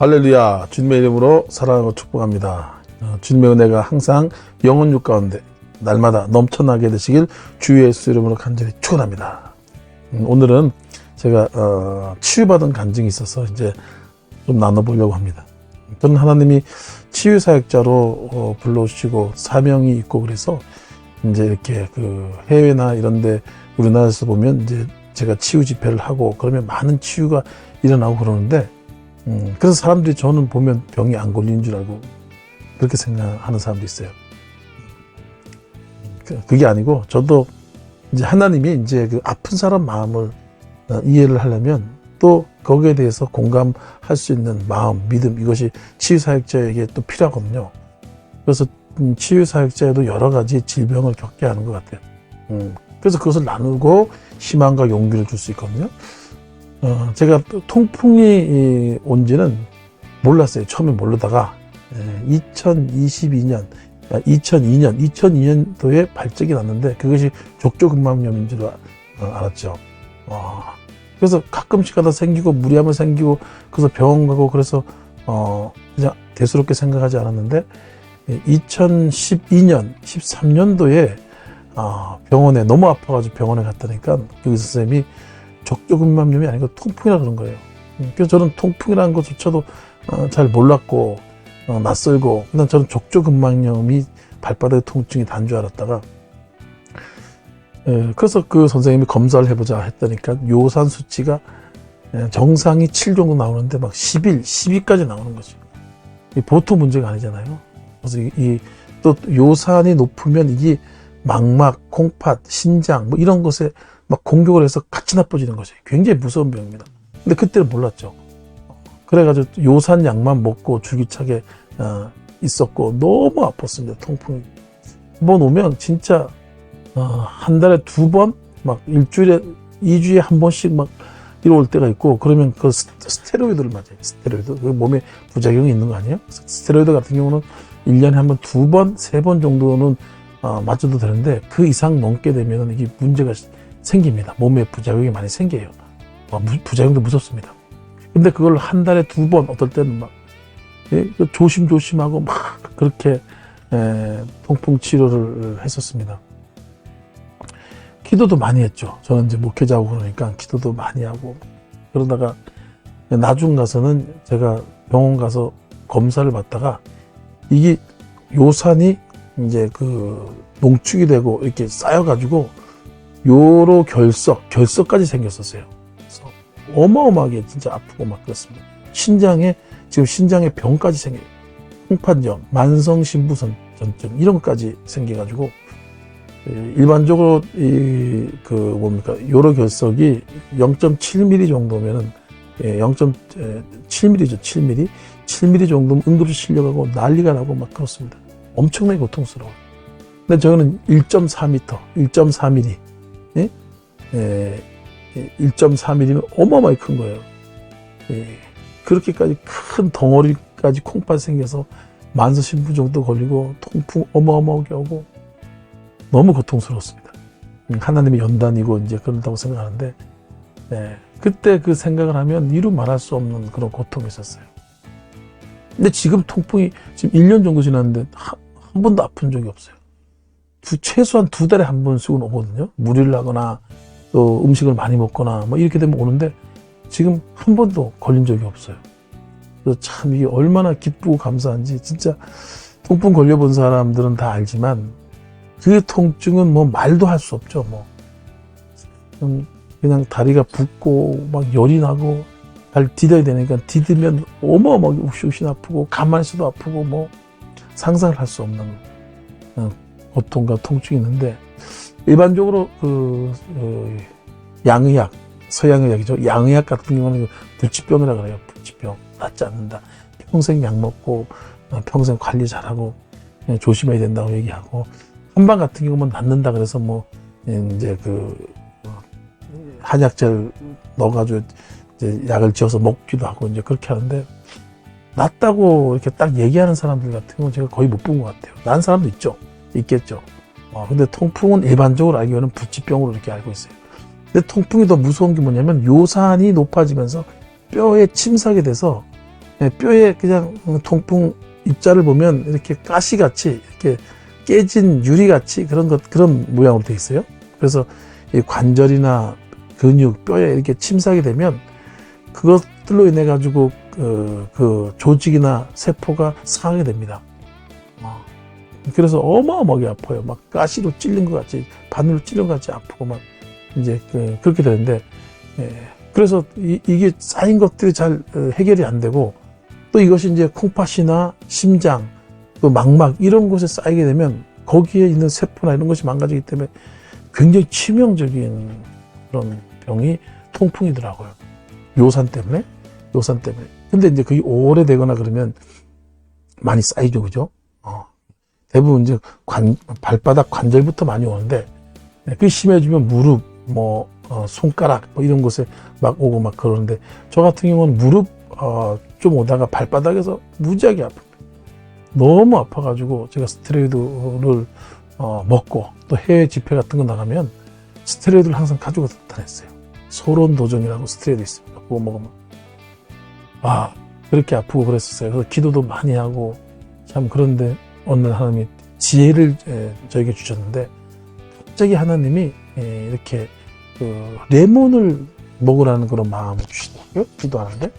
할렐루야. 주님의 이름으로 사랑하고 축복합니다. 주님의 은혜가 항상 영혼육 가운데 날마다 넘쳐나게 되시길 주 예수 이름으로 간절히 축원합니다. 오늘은 제가 치유받은 간증이 있어서 이제 좀 나눠보려고 합니다. 저는 하나님이 치유사역자로 불러주시고 사명이 있고 그래서 이제 이렇게 그 해외나 이런데 우리나라에서 보면 이제 제가 치유 집회를 하고 그러면 많은 치유가 일어나고 그러는데 그래서 사람들이 저는 보면 병이 안 걸리는 줄 알고 그렇게 생각하는 사람도 있어요. 그게 아니고 저도 이제 하나님이 이제 그 아픈 사람 마음을 이해를 하려면 또 거기에 대해서 공감할 수 있는 마음, 믿음 이것이 치유사역자에게 또 필요하거든요. 그래서 치유사역자에도 여러 가지 질병을 겪게 하는 것 같아요. 그래서 그것을 나누고 희망과 용기를 줄 수 있거든요. 제가 통풍이 온지는 몰랐어요. 처음에 모르다가 2002년도에 발적이 났는데 그것이 족저근막염인 줄 알았죠. 그래서 가끔씩 하다 생기고 무리하면 생기고 그래서 병원 가고 그래서 그냥 대수롭게 생각하지 않았는데 2012년, 13년도에 병원에 너무 아파가지고 병원에 갔다니까 그 의사 선생님이 족저근막염이 아니고 통풍이라 그런 거예요. 그래서 저는 통풍이라는 것조차도 잘 몰랐고 낯설고 그냥 저는 족저근막염이 발바닥 통증이 단 줄 알았다가 그래서 그 선생님이 검사를 해보자 했다니까 요산 수치가 정상이 7 정도 나오는데 막 11, 12까지 나오는 거죠. 보통 문제가 아니잖아요. 그래서 또 요산이 높으면 이게 망막, 콩팥, 신장 뭐 이런 것에 막 공격을 해서 같이 나빠지는 거죠. 굉장히 무서운 병입니다. 근데 그때는 몰랐죠. 그래가지고 요산 약만 먹고 줄기차게 있었고 너무 아팠습니다. 통풍이. 한번 오면 진짜 한 달에 2번, 막 일주일에 2주에 한 번씩 막 이러올 때가 있고 그러면 그 스테로이드를 맞아요. 스테로이드. 그 몸에 부작용이 있는 거 아니에요? 스테로이드 같은 경우는 1년에 한 번, 2번, 3번 정도는 맞아도 되는데 그 이상 넘게 되면 이게 문제가 생깁니다. 몸에 부작용이 많이 생겨요. 부작용도 무섭습니다. 근데 그걸 한 달에 2번, 어떨 때는 막 조심조심하고 막 그렇게 통풍 치료를 했었습니다. 기도도 많이 했죠. 저는 이제 목회자고 그러니까 기도도 많이 하고 그러다가 나중 가서는 제가 병원 가서 검사를 받다가 이게 요산이 이제 그 농축이 되고 이렇게 쌓여가지고 요로 결석까지 생겼었어요. 그래서 어마어마하게 진짜 아프고 막 그렇습니다. 지금 신장에 병까지 생겨요. 홍판염, 만성신부전증 이런 것까지 생겨가지고 일반적으로 요로 결석이 0.7mm 정도면은 0.7mm죠. 7mm 정도면 응급실 실려가고 난리가 나고 막 그렇습니다. 엄청나게 고통스러워요. 근데 저는 1.4m, 1.4mm, 1.4mm면 어마어마하게 큰 거예요. 그렇게까지 큰 덩어리까지 콩팥 생겨서 만성신부 정도 걸리고 통풍 어마어마하게 오고 너무 고통스러웠습니다. 하나님의 연단이고 이제 그런다고 생각하는데 그때 그 생각을 하면 이루 말할 수 없는 그런 고통이 있었어요. 근데 지금 통풍이 지금 1년 정도 지났는데 한 번도 아픈 적이 없어요. 최소한 2달에 한 번씩은 오거든요. 무리를 하거나 또 음식을 많이 먹거나 뭐 이렇게 되면 오는데 지금 한 번도 걸린 적이 없어요. 그래서 참 이게 얼마나 기쁘고 감사한지 진짜 통풍 걸려본 사람들은 다 알지만 그 통증은 뭐 말도 할 수 없죠. 뭐 그냥 다리가 붓고 막 열이 나고 발 디뎌야 되니까 디디면 어마어마하게 욱신욱신 아프고 가만히 있어도 아프고 뭐 상상을 할 수 없는 고통과 통증이 있는데 일반적으로 양의학, 서양의학이죠. 양의학 같은 경우는 불치병이라 그래요. 불치병 낫지 않는다. 평생 약 먹고 평생 관리 잘하고 조심해야 된다고 얘기하고 한방 같은 경우는 낫는다 그래서 뭐 이제 한약재를 넣어가지고 이제 약을 지어서 먹기도 하고 이제 그렇게 하는데 낫다고 이렇게 딱 얘기하는 사람들 같은 경우는 제가 거의 못 본 것 같아요. 난 사람도 있겠죠. 근데 통풍은 일반적으로 알기로는 불치병으로 이렇게 알고 있어요. 근데 통풍이 더 무서운 게 뭐냐면 요산이 높아지면서 뼈에 침삭이 돼서 뼈에 그냥 통풍 입자를 보면 이렇게 가시같이 이렇게 깨진 유리같이 그런 모양으로 되어 있어요. 그래서 이 관절이나 근육, 뼈에 이렇게 침삭이 되면 그것들로 인해 가지고 그 조직이나 세포가 상하게 됩니다. 그래서 어마어마하게 아파요. 막 가시로 찔린 것 같이, 바늘로 찔린 것 같이 아프고 막 이제 그렇게 되는데, 그래서 이게 쌓인 것들이 잘 해결이 안 되고, 또 이것이 이제 콩팥이나 심장, 또 망막 이런 곳에 쌓이게 되면 거기에 있는 세포나 이런 것이 망가지기 때문에 굉장히 치명적인 그런 병이 통풍이더라고요. 요산 때문에. 근데 이제 그게 오래되거나 그러면 많이 쌓이죠, 그죠? 대부분 이제 발바닥 관절부터 많이 오는데, 그게 심해지면 무릎, 손가락, 이런 곳에 막 오고 막 그러는데, 저 같은 경우는 무릎, 좀 오다가 발바닥에서 무지하게 아픕니다. 너무 아파가지고 제가 스테로이드를 먹고 또 해외 집회 같은 거 나가면 스테로이드를 항상 가지고 다녔어요. 소론 도전이라고 스테로이드 있습니다. 그거 먹으면 그렇게 아프고 그랬었어요. 그래서 기도도 많이 하고 참. 그런데 어느 날 하나님이 지혜를 저에게 주셨는데, 갑자기 하나님이 이렇게 레몬을 먹으라는 그런 마음을 주시더라고요. 기도하는데.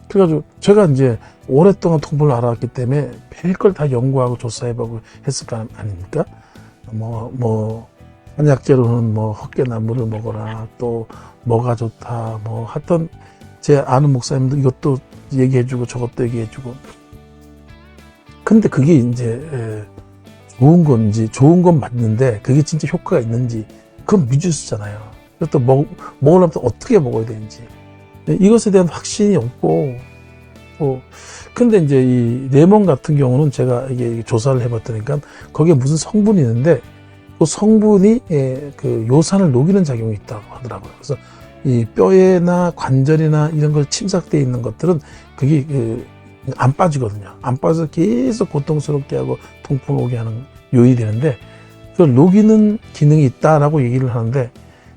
그래가지고 제가 이제 오랫동안 통풍을 알아왔기 때문에 별걸 다 연구하고 조사해보고 했을 거 아닙니까? 한약재로는 헛개나무를 먹어라, 또 뭐가 좋다, 하여튼 제 아는 목사님도 이것도 얘기해주고 저것도 얘기해주고. 근데 그게 이제 좋은 건지, 좋은 건 맞는데 그게 진짜 효과가 있는지 그건 미지수잖아요. 그래서 또 먹으려면 또 어떻게 먹어야 되는지 이것에 대한 확신이 없고, 근데 이제 이 레몬 같은 경우는 제가 이게 조사를 해봤더니까 거기에 무슨 성분이 있는데 그 성분이 그 요산을 녹이는 작용이 있다고 하더라고요. 그래서 이 뼈에나 관절이나 이런 걸 침삭되어 있는 것들은 그게 안 빠지거든요. 안 빠져서 계속 고통스럽게 하고 통풍 오게 하는 요인이 되는데, 그걸 녹이는 기능이 있다라고 얘기를 하는데,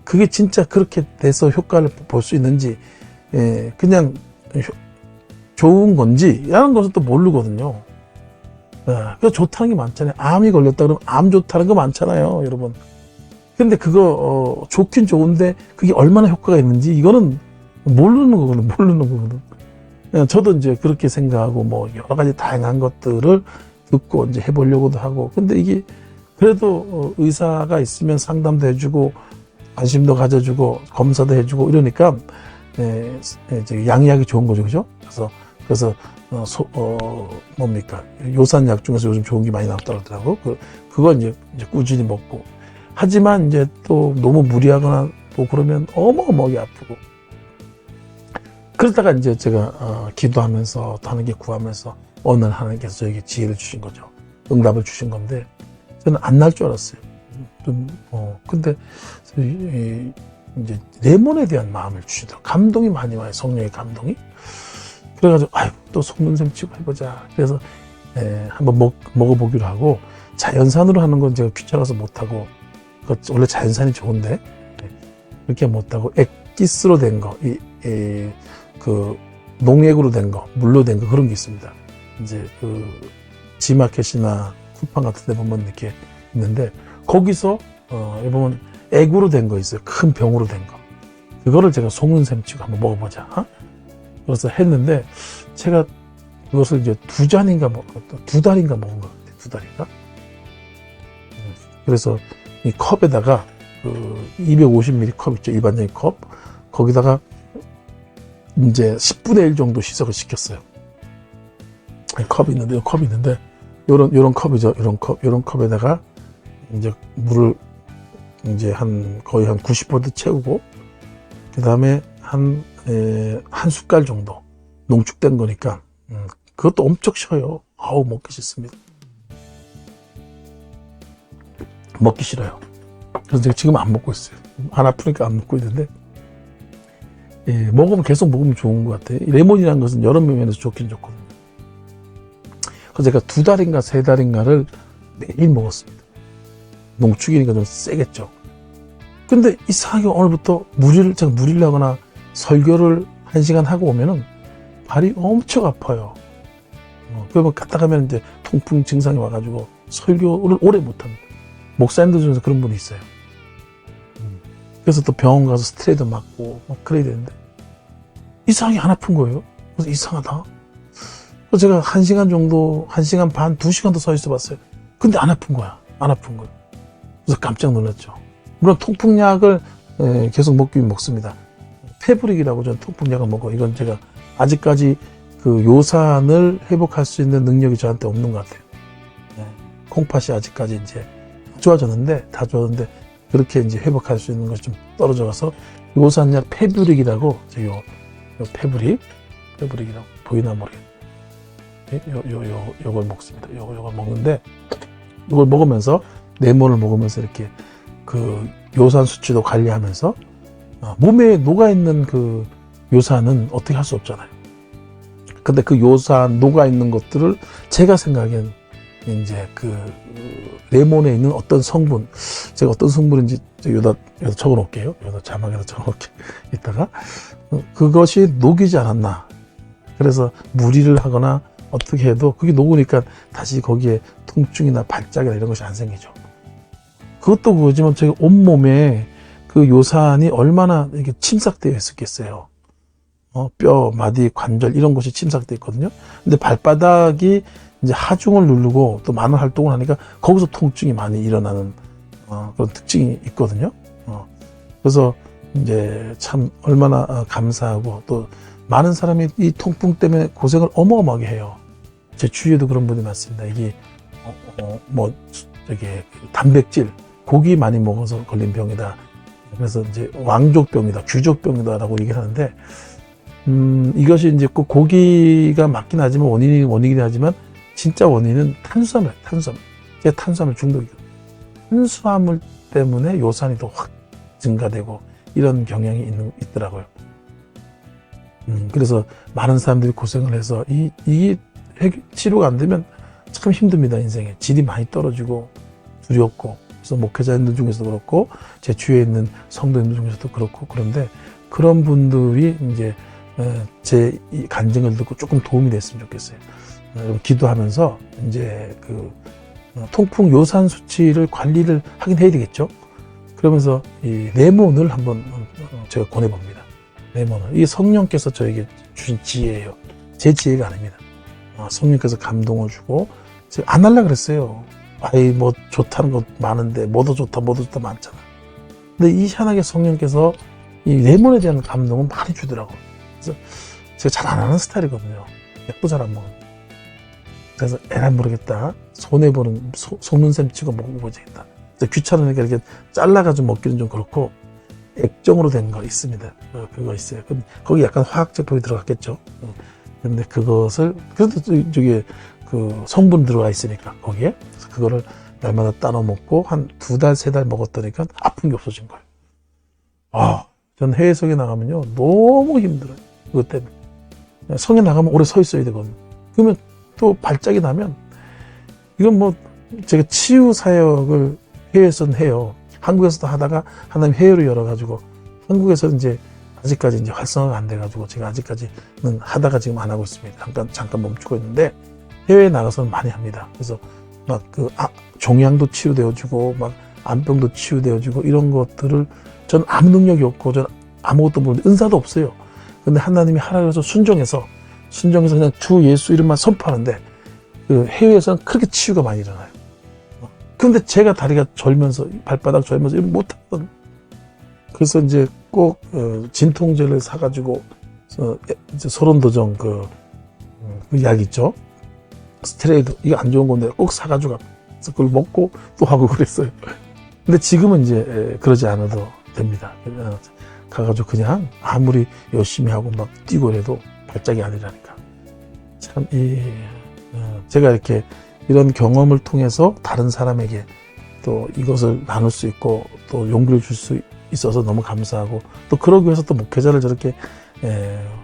그게 진짜 그렇게 돼서 효과를 볼 수 있는지, 그냥 좋은 건지 라는 것은 또 모르거든요. 그래서 좋다는 게 많잖아요. 암이 걸렸다 그러면 암 좋다는 거 많잖아요, 여러분. 근데 그거 좋긴 좋은데 그게 얼마나 효과가 있는지 이거는 모르는 거거든. 저도 이제 그렇게 생각하고 여러 가지 다양한 것들을 듣고 이제 해보려고도 하고. 근데 이게 그래도 의사가 있으면 상담도 해주고 관심도 가져주고 검사도 해주고 이러니까 양의학이 좋은 거죠, 그죠? 그래서 요산약 중에서 요즘 좋은 게 많이 나왔다고 하더라고. 그걸 이제 꾸준히 먹고. 하지만 이제 또 너무 무리하거나 또 그러면 어마어마하게 아프고. 그러다가 이제 제가 기도하면서 또 하나님께 구하면서 어느 날 하나님께서 저에게 지혜를 주신 거죠. 응답을 주신 건데, 저는 안 날 줄 알았어요. 근데 이제 레몬에 대한 마음을 주시더라고요. 감동이 많이 와요. 성령의 감동이. 그래가지고 또 속눈썹 치고 해보자. 그래서 한번 먹어보기로 하고, 자연산으로 하는 건 제가 귀찮아서 못하고, 원래 자연산이 좋은데 그렇게 못하고 액기스로 된 거, 그 농액으로 된 거, 물로 된 거, 그런 게 있습니다. 이제 그 지마켓이나 쿠팡 같은 데 보면 이렇게 있는데, 거기서 보면 액으로 된 거 있어요. 큰 병으로 된 거. 그거를 제가 속눈썹 치고 한번 먹어보자. 그래서 했는데, 제가 그것을 이제 2달인가 먹은 것 같아요. 2달인가? 그래서 이 컵에다가 250ml 컵 있죠. 일반적인 컵. 거기다가 이제 10분의 1 정도 시석을 시켰어요. 컵이 있는데, 요런 컵이죠. 요런 컵에다가 이제 물을 이제 거의 한 90% 채우고, 그 다음에 한 숟갈 정도 농축된 거니까, 그것도 엄청 쉬어요. 먹기 싫습니다. 먹기 싫어요. 그래서 제가 지금 안 먹고 있어요. 안 아프니까 안 먹고 있는데, 계속 먹으면 좋은 것 같아요. 레몬이라는 것은 여러 면에서 좋긴 좋거든요. 그래서 제가 2달인가 3달인가를 매일 먹었습니다. 농축이니까 좀 세겠죠. 근데 이상하게 오늘부터 제가 무리를 하거나 설교를 1시간 하고 오면은 발이 엄청 아파요. 그러면 갔다 가면 이제 통풍 증상이 와가지고 설교를 오래 못합니다. 목사님들 중에서 그런 분이 있어요. 그래서 또 병원 가서 스트레이트 맞고 막 그래야 되는데 이상하게 안 아픈 거예요. 그래서 이상하다. 그래서 제가 1시간 정도, 1시간 반, 2시간도 서 있어 봤어요. 근데 안 아픈 거야. 안 아픈 거예요. 그래서 깜짝 놀랐죠. 물론 통풍약을 계속 먹긴 먹습니다. 페브릭이라고 저는 통풍약을 먹어요. 이건 제가 아직까지 그 요산을 회복할 수 있는 능력이 저한테 없는 것 같아요. 콩팥이 아직까지 이제 다 좋아졌는데 그렇게 이제 회복할 수 있는 것이 좀 떨어져 가서 요산약 페브릭이라고 요 페브릭이라고 보이나 모르겠네요. 요걸 먹습니다. 요걸 먹는데 이걸 먹으면서 네모를 먹으면서 이렇게 그 요산 수치도 관리하면서 몸에 녹아있는 그 요산은 어떻게 할 수 없잖아요. 근데 그 요산 녹아있는 것들을 제가 생각엔 이제 그 레몬에 있는 어떤 성분, 제가 어떤 성분인지 여기다 적어 놓을게요. 여기다 자막에다 적어 놓을게. 이따가 그것이 녹이지 않았나. 그래서 무리를 하거나 어떻게 해도 그게 녹으니까 다시 거기에 통증이나 발작이나 이런 것이 안 생기죠. 그것도 그거지만 저희 온몸에 그 요산이 얼마나 이렇게 침삭되어 있었겠어요. 뼈, 마디, 관절 이런 곳이 침삭되어 있거든요. 근데 발바닥이 이제 하중을 누르고 또 많은 활동을 하니까 거기서 통증이 많이 일어나는 그런 특징이 있거든요. 그래서 이제 참 얼마나 감사하고 또 많은 사람이 이 통풍 때문에 고생을 어마어마하게 해요. 제 주위에도 그런 분이 많습니다. 이게 단백질, 고기 많이 먹어서 걸린 병이다. 그래서 이제 왕족병이다, 귀족병이다라고 얘기를 하는데 이것이 이제 꼭 고기가 맞긴 하지만 원인이긴 하지만 진짜 원인은 탄수화물. 제가 탄수화물 중독이거든요. 탄수화물 때문에 요산이 더 확 증가되고 이런 경향이 있더라고요. 그래서 많은 사람들이 고생을 해서 이 치료가 안 되면 참 힘듭니다. 인생에 질이 많이 떨어지고 두렵고. 그래서 목회자님들 중에서도 그렇고 제 주위에 있는 성도님들 중에서도 그렇고 그런데 그런 분들이 이제 제 이 간증을 듣고 조금 도움이 됐으면 좋겠어요. 기도하면서 이제 그 통풍 요산 수치를 관리를 하긴 해야 되겠죠. 그러면서 이 레몬을 한번 제가 권해봅니다. 레몬을. 이게 성령께서 저에게 주신 지혜예요. 제 지혜가 아닙니다. 성령께서 감동을 주고 제가 안 하려고 그랬어요. 뭐 좋다는 거 많은데 뭐도 좋다 많잖아. 근데 이 희한하게 성령께서 이 레몬에 대한 감동은 많이 주더라고요. 그래서 제가 잘 안 하는 스타일이거든요. 약도 잘 안 먹어요. 그래서 에라 모르겠다. 손해보는 속는 셈 치고 먹어보자겠다. 귀찮으니까 이렇게 잘라가지고 먹기는 좀 그렇고 액정으로 된 거 있습니다. 그거 있어요. 거기 약간 화학 제품이 들어갔겠죠. 근데 그것을 그래도 저기 그 성분 들어가 있으니까 거기에 그거를 날마다 따로 먹고 한 2달, 3달 먹었더니까 아픈 게 없어진 거예요. 전 해외 성에 나가면요 너무 힘들어요. 그것 때문에 성에 나가면 오래 서 있어야 되거든요. 그러면 또 발작이 나면 이건 뭐 제가 치유 사역을 해외에서는 해요. 한국에서도 하다가 하나님 해외로 열어가지고 한국에서 이제 아직까지 이제 활성화가 안 돼가지고 제가 아직까지는 하다가 지금 안 하고 있습니다. 잠깐 멈추고 있는데 해외에 나가서는 많이 합니다. 그래서 막 종양도 치유되어주고 막 암병도 치유되어주고 이런 것들을 전 아무 능력이 없고 전 아무것도 모르는데 은사도 없어요. 근데 하나님이 하라 그래서 순종해서 그냥 주 예수 이름만 선포하는데 그 해외에서는 그렇게 치유가 많이 일어나요. 근데 제가 다리가 절면서 발바닥 절면서 이런 못하거든요. 그래서 이제 꼭 진통제를 사가지고 이제 소론도정 그 약 있죠. 스테로이드 이거 안 좋은 건데 꼭 사가지고 그걸 먹고 또 하고 그랬어요. 근데 지금은 이제 그러지 않아도 됩니다. 가가지고 그냥 아무리 열심히 하고 막 뛰고 해도 발작이 아니라니까. 참 제가 이렇게 이런 경험을 통해서 다른 사람에게 또 이것을 나눌 수 있고 또 용기를 줄 수 있어서 너무 감사하고 또 그러기 위해서 또 목회자를 저렇게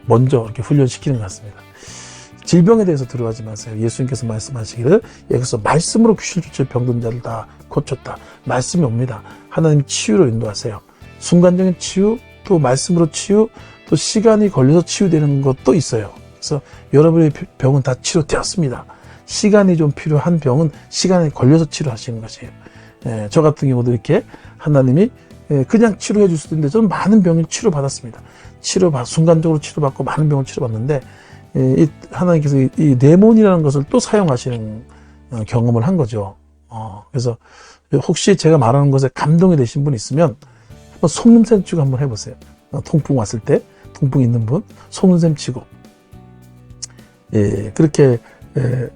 먼저 이렇게 훈련시키는 것 같습니다. 질병에 대해서 두려워하지 마세요. 예수님께서 말씀하시기를 여기서 말씀으로 귀신 쫓을 병든 자를 다 고쳤다. 말씀이 옵니다. 하나님 치유로 인도하세요. 순간적인 치유, 또 말씀으로 치유, 또 시간이 걸려서 치유되는 것도 있어요. 그래서 여러분의 병은 다 치료되었습니다. 시간이 좀 필요한 병은 시간이 걸려서 치료하시는 것이에요. 저 같은 경우도 이렇게 하나님이 그냥 치료해 줄 수도 있는데 저는 많은 병을 치료받았습니다. 순간적으로 치료받고 많은 병을 치료받는데 하나님께서 이 레몬이라는 것을 또 사용하시는 경험을 한 거죠. 그래서 혹시 제가 말하는 것에 감동이 되신 분 있으면 한번 속눈썹 치고 한번 해보세요. 통풍 왔을 때 통풍 있는 분 속눈썹 치고 그렇게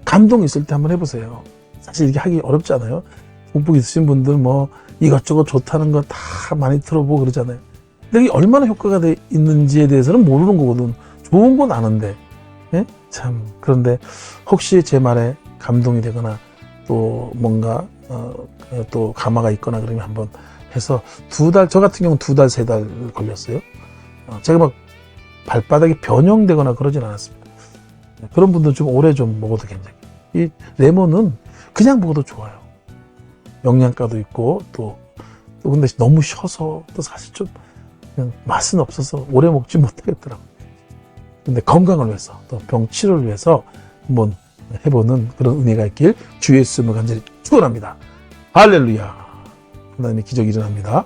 감동 있을 때 한번 해보세요. 사실 이게 하기 어렵지 않아요. 통풍 있으신 분들 뭐 이것저것 좋다는 거 다 많이 들어보고 그러잖아요. 근데 이게 얼마나 효과가 있는지에 대해서는 모르는 거거든. 좋은 건 아는데 참 그런데 혹시 제 말에 감동이 되거나 또 뭔가 또 감화가 있거나 그러면 한번 해서 저 같은 경우는 2달, 3달 걸렸어요. 제가 막 발바닥이 변형되거나 그러진 않았습니다. 그런 분들은 좀 오래 좀 먹어도 괜찮아요. 이 레몬은 그냥 먹어도 좋아요. 영양가도 있고 또 근데 너무 셔서 또 사실 좀 그냥 맛은 없어서 오래 먹지 못하겠더라고요. 근데 건강을 위해서 또 병 치료를 위해서 한번 해보는 그런 은혜가 있길 주 예수 이름으로 간절히 축원합니다. 할렐루야. 하나님의 기적이 일어납니다.